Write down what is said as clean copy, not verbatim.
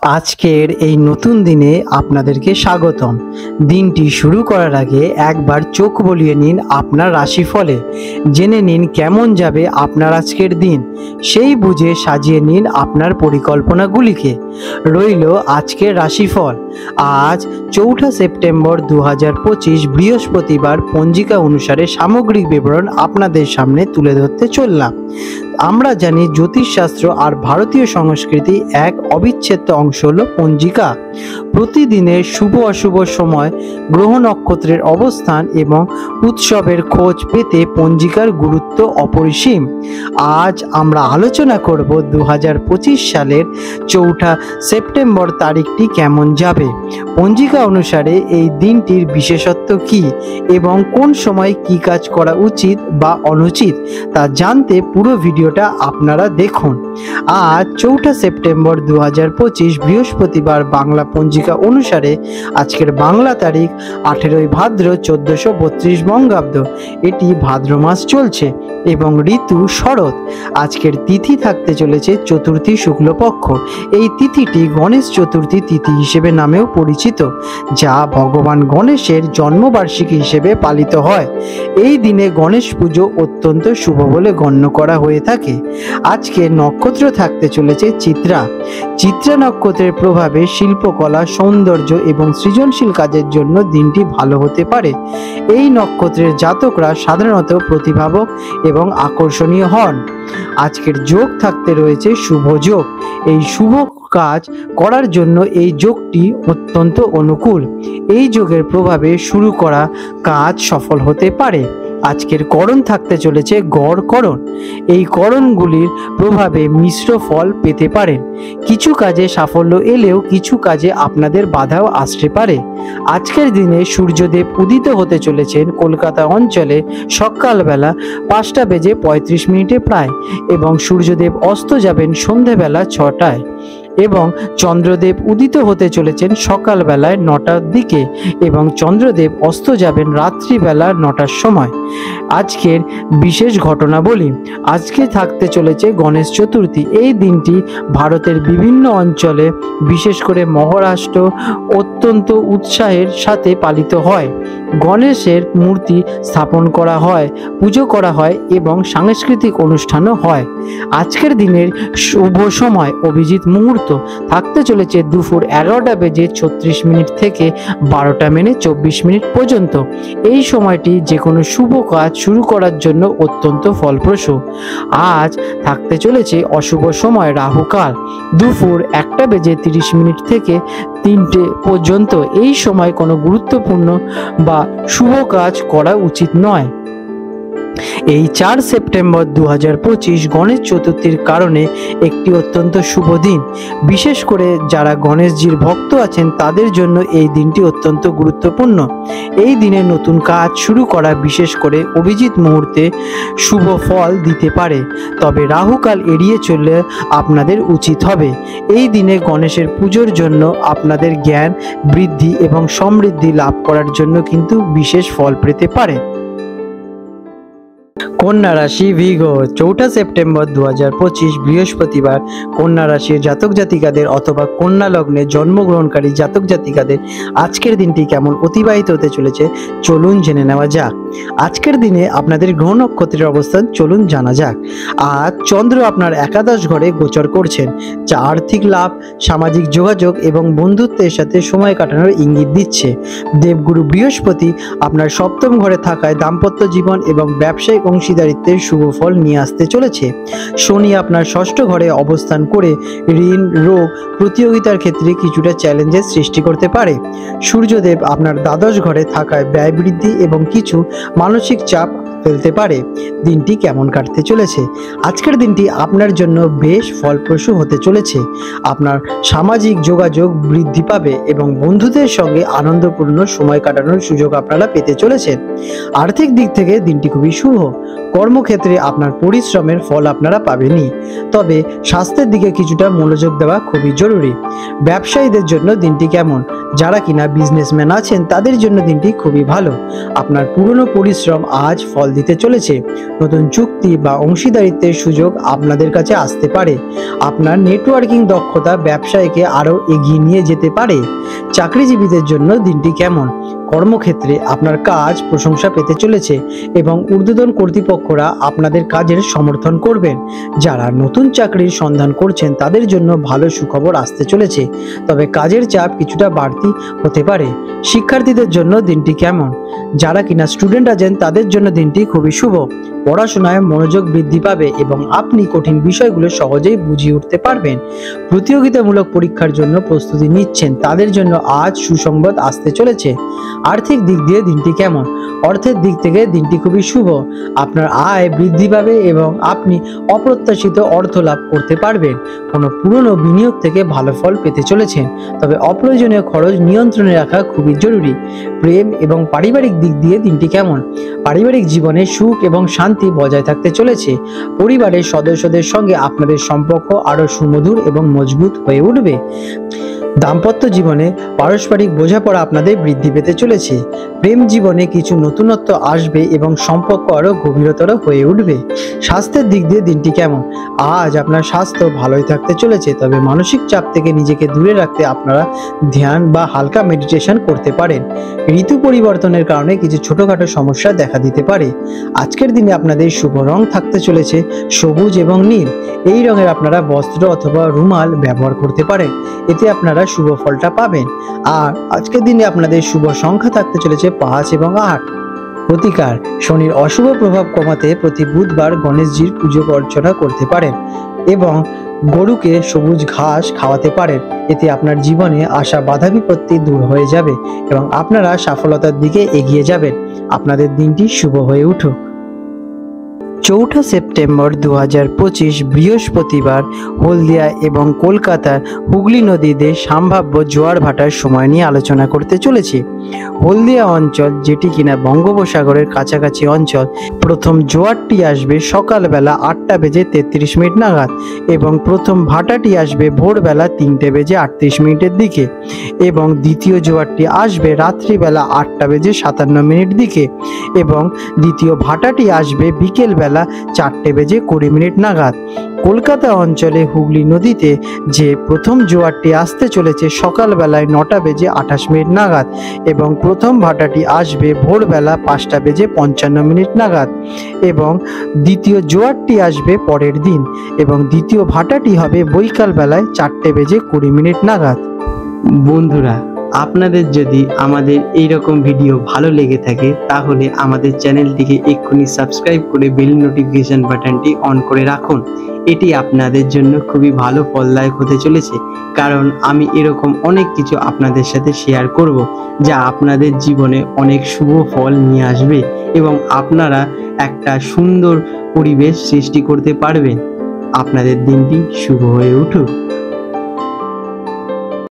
আজকের এই নতুন দিনে আপনাদেরকে স্বাগতম। দিনটি শুরু করার আগে একবার চোখ বুলিয়ে নিন আপনার রাশিফলে, জেনে নিন কেমন যাবে আপনার আজকের দিন, সেই বুঝে সাজিয়ে নিন আপনার পরিকল্পনাগুলিকে। রইল আজকের রাশিফল। আজ 4 সেপ্টেম্বর 2025 বৃহস্পতিবার পঞ্জিকা অনুসারে সামগ্রিক বিবরণ আপনাদের সামনে তুলে ধরতে চললাম। আমরা জানি জ্যোতিষশাস্ত্র আর ভারতীয় সংস্কৃতি এক অবিচ্ছেদ্য অংশ হলো পঞ্জিকা। প্রতিদিনের শুভ অশুভ সময়, গ্রহ নক্ষত্রের অবস্থান এবং উৎসবের খোঁজ পেতে পঞ্জিকার গুরুত্ব অপরিসীম। আজ আমরা আলোচনা করব 2025 সালের 4 সেপ্টেম্বর তারিখটি কেমন যাবে, পঞ্জিকা অনুসারে এই দিনটির বিশেষত্ব কি এবং কোন সময় কি কাজ করা উচিত বা অনুচিত তা জানতে পুরো ভিডিওটা আপনারা দেখুন। আজ 4 সেপ্টেম্বর 2025 বৃহস্পতিবার বাংলা পঞ্জিকা অনুসারে আজকের বাংলা তারিখ 18 ভাদ্র 1432 বঙ্গাব্দ। এটি ভাদ্র মাস চলছে এবং ঋতু শরৎ। আজকের তিথি থাকতে চলেছে চতুর্থী শুক্লপক্ষ। এই তিথিটি গণেশ চতুর্থী তিথি হিসেবে নামেও পরিচিত, যা ভগবান গণেশের জন্মবার্ষিকী হিসেবে পালিত হয়। এই দিনে গণেশ পুজো অত্যন্ত শুভ বলে গণ্য করা হয়ে থাকে। আজকে নক্ষত্র থাকতে চলেছে চিত্রা। চিত্রা নক্ষত্রের প্রভাবে শিল্পকলা, সৌন্দর্য এবং সৃজনশীল কাজের জন্য দিনটি ভালো হতে পারে। এই নক্ষত্রের জাতকরা সাধারণত প্রতিভাবক এবং আকর্ষণীয় হন। আজকের যোগ থাকতে রয়েছে শুভ যোগ। এই শুভ কাজ করার জন্য এই যোগটি অত্যন্ত অনুকূল। এই যোগের প্রভাবে শুরু করা কাজ সফল হতে পারে। আজকের করণ থাকতে চলেছে গড় করণ। এই করণগুলির প্রভাবে মিশ্র ফল পেতে পারেন। কিছু কাজে সাফল্য এলেও কিছু কাজে আপনাদের বাধাও আসতে পারে। আজকের দিনে সূর্যদেব উদিত হতে চলেছেন কলকাতা অঞ্চলে সকালবেলা 5:35 প্রায়, এবং সূর্যদেব অস্ত যাবেন সন্ধেবেলা 6টায়, এবং চন্দ্রদেব উদিত হতে চলেছেন সকালবেলায় 9টার দিকে এবং চন্দ্রদেব অস্ত যাবেন রাত্রিবেলা 9টার সময়। আজকের বিশেষ ঘটনা বলি। আজকে থাকতে চলেছে গণেশ চতুর্থী। এই দিনটি ভারতের বিভিন্ন অঞ্চলে, বিশেষ করে মহারাষ্ট্র, অত্যন্ত উৎসাহের সাথে পালিত হয়। গণেশের মূর্তি স্থাপন করা হয়, পুজো করা হয় এবং সাংস্কৃতিক অনুষ্ঠানও হয়। আজকের দিনের শুভ সময় অভিজিৎ মুহূর্ত থাকতে চলেছে দুপুর 11:36 থেকে 12:24 পর্যন্ত। এই সময়টি যে কোনো শুভ কাজ শুরু করার জন্য অত্যন্ত ফলপ্রসূ। আজ থাকতে চলেছে অশুভ সময় রাহুকাল দুপুর 1:30 থেকে 3টে পর্যন্ত। এই সময় কোনো গুরুত্বপূর্ণ বা শুভ কাজ করা উচিত নয়। এই 4 সেপ্টেম্বর 2025 গণেশ চতুর্থীর কারণে একটি অত্যন্ত শুভ দিন। বিশেষ করে যারা গণেশজির ভক্ত আছেন তাদের জন্য এই দিনটি অত্যন্ত গুরুত্বপূর্ণ। এই দিনে নতুন কাজ শুরু করা, বিশেষ করে অভিজিৎ মুহূর্তে, শুভ ফল দিতে পারে, তবে রাহুকাল এড়িয়ে চললে আপনাদের উচিত হবে। এই দিনে গণেশের পুজোর জন্য আপনাদের জ্ঞান বৃদ্ধি এবং সমৃদ্ধি লাভ করার জন্য কিন্তু বিশেষ ফল পেতে পারে। কন্যা রাশি ভিগো 4 সেপ্টেম্বর 2025 বৃহস্পতিবার কন্যা রাশির জাতক জাতিকাদের অথবা কন্যা লগ্নে জন্মগ্রহণকারী জাতক জাতিকাদের আজকের দিনটি কেমন অতিবাহিত হতে চলেছে চলুন জেনে নেওয়া যাক। আজকের দিনে আপনাদের গ্রহ নক্ষত্রের অবস্থান চলুন জানা যাক। আজ চন্দ্র আপনার একাদশ ঘরে গোচর করছেন, যা আর্থিক লাভ, সামাজিক যোগাযোগ এবং বন্ধুত্বের সাথে সময় কাটানোর ইঙ্গিত দিচ্ছে। দেবগুরু বৃহস্পতি আপনার সপ্তম ঘরে থাকায় দাম্পত্য জীবন এবং ব্যবসায়িক অংশীদারিত্বের শুভ ফল নিয়ে আসতে চলেছে। শনি আপনার ষষ্ঠ ঘরে অবস্থান করে ঋণ, রোগ, প্রতিযোগিতার ক্ষেত্রে কিছুটা চ্যালেঞ্জের সৃষ্টি করতে পারে। সূর্যদেব আপনার দ্বাদশ ঘরে থাকায় ব্যয় বৃদ্ধি এবং কিছু মানসিক চাপ ফেলতে পারে। দিনটি কেমন কাটতে চলেছে? আজকের দিনটি আপনার জন্য বেশ ফলপ্রসূ হতে চলেছে। আপনার সামাজিক যোগাযোগ বৃদ্ধি পাবে এবং বন্ধুদের সঙ্গে আনন্দপূর্ণ সময় কাটানোর সুযোগ আপনারা পেতে চলেছেন। আর্থিক দিক থেকে দিনটি খুবই শুভ। কর্মক্ষেত্রে আপনার পরিশ্রমের ফল আপনারা পাবেনই, তবে স্বাস্থ্যের দিকে কিছুটা মনোযোগ দেওয়া খুবই জরুরি। ব্যবসায়ীদের জন্য দিনটি কেমন যারা কিনা বিজনেসম্যান আছেন তাদের জন্য দিনটি খুবই ভালো। আপনার পুরনো পরিশ্রম আজ ফল দিতে চলেছে। নতুন চুক্তি বা অংশীদারিত্বের সুযোগ আপনাদের কাছে আসতে পারে। আপনার নেটওয়ার্কিং দক্ষতা ব্যবসায়কে আরও এগিয়ে নিয়ে যেতে পারে। চাকরিজীবীদের জন্য দিনটি কেমন? কর্মক্ষেত্রে আপনার কাজ প্রশংসা পেতে চলেছে এবং ঊর্ধ্বতন কর্তৃপক্ষরা আপনাদের কাজের সমর্থন করবেন। যারা নতুন চাকরির সন্ধান করছেন তাদের জন্য ভালো সুখবর আসতে চলেছে, তবে কাজের চাপ কিছুটা বাড়তি হতে পারে। শিক্ষার্থীদের জন্য দিনটি কেমন? যারা কিনা স্টুডেন্ট আছেন তাদের জন্য দিনটি খুবই শুভ। পড়াশোনায় মনোযোগ বৃদ্ধি পাবে এবং আপনি কঠিন বিষয়গুলো সহজেই বুঝিয়ে উঠতে পারবেন। প্রতিযোগিতামূলক পরীক্ষার জন্য প্রস্তুতি নিচ্ছেন তাদের জন্য আজ সুসংবাদ আসতে চলেছে। আর্থিক দিক দিয়ে দিনটি কেমন? অর্থের দিক থেকে দিনটি খুবই শুভ। আপনার আয় বৃদ্ধি পাবে এবং আপনি অপ্রত্যাশিত অর্থ লাভ করতে পারবেন। কোনো পুরনো বিনিয়োগ থেকে ভালো ফল পেতে চলেছেন, তবে অপ্রয়োজনীয় খরচ নিয়ন্ত্রণে রাখা খুবই জরুরি। প্রেম এবং পারিবারিক দিক দিয়ে দিনটি কেমন? পারিবারিক জীবনে সুখ এবং শান্তি বজায় থাকতে চলেছে। পরিবারের সদস্যদের সঙ্গে আপনাদের সম্পর্ক আরও সুমধুর এবং মজবুত হয়ে উঠবে। দাম্পত্য জীবনে পারস্পরিক বোঝাপড়া আপনাদের বৃদ্ধি পেতে চলেছে। প্রেম জীবনে কিছু নতুনত্ব আসবে এবং সম্পর্ক আরও গভীরতর হয়ে উঠবে। স্বাস্থ্যের দিক দিয়ে দিনটি কেমন? আজ আপনার স্বাস্থ্য ভালোই থাকতে চলেছে, তবে মানসিক চাপ থেকে নিজেকে দূরে রাখতে আপনারা ধ্যান বা হালকা মেডিটেশন করতে পারেন। ঋতু পরিবর্তনের কারণে কিছু ছোটখাটো সমস্যা দেখা দিতে পারে। আজকের দিনে আপনাদের শুভ রং থাকতে চলেছে সবুজ এবং নীল। এই রঙের আপনারা বস্ত্র অথবা রুমাল ব্যবহার করতে পারেন, এতে আপনারা শুভ ফলটা পাবেন। আর আজকের দিনে আপনাদের শুভ সংখ্যা থাকতে চলেছে 5 এবং 8। প্রতিকার: শনির অশুভ প্রভাব কমাতে প্রতি বুধবার গণেশজির পুজো অর্চনা করতে পারেন এবং গরুকে সবুজ ঘাস খাওয়াতে পারেন। এতে আপনার জীবনে আসা বাধা বিপত্তি দূর হয়ে যাবে এবং আপনারা সফলতার দিকে এগিয়ে যাবেন। আপনাদের দিনটি শুভ হয়ে উঠুক। 4 সেপ্টেম্বর 2025 বৃহস্পতিবার হলদিয়া এবং কলকাতার হুগলি নদীতে সম্ভাব্য জোয়ার ভাটার সময় নিয়ে আলোচনা করতে চলেছি। হলদিয়া অঞ্চল, যেটি কিনা বঙ্গোপসাগরের কাছাকাছি অঞ্চল, প্রথম জোয়ারটি আসবে সকালবেলা 8:33 নাগাদ এবং প্রথম ভাটাটি আসবে ভোরবেলা 3:38 দিকে এবং দ্বিতীয় জোয়ারটি আসবে রাত্রিবেলা 8:57 দিকে এবং দ্বিতীয় ভাটাটি আসবে বিকেলবেলা 4:20 নাগাদ। কলকাতা অঞ্চলে হুগলি নদীতে যে প্রথম জোয়ারটি আসতে চলেছে সকালবেলায় 9:28 নাগাদ এবং প্রথম ভাটাটি আসবে ভোরবেলা 5:55 নাগাদ এবং দ্বিতীয় জোয়ারটি আসবে পরের দিন এবং দ্বিতীয় ভাটাটি হবে বৈকালবেলায় 4:20 নাগাদ। বন্ধুরা, আপনাদের যদি আমাদের এই রকম ভিডিও ভালো লেগে থাকে তাহলে আমাদের চ্যানেলটিকে এক্ষুনি সাবস্ক্রাইব করে বেল নোটিফিকেশন বাটনটি অন করে রাখুন। এটি আপনাদের জন্য খুবই ভালো ফলদায়ক হতে চলেছে, কারণ আমি এরকম অনেক কিছু আপনাদের সাথে শেয়ার করব যা আপনাদের জীবনে অনেক শুভ ফল নিয়ে আসবে এবং আপনারা একটা সুন্দর পরিবেশ সৃষ্টি করতে পারবেন। আপনাদের দিনটি শুভ হয়ে উঠুক।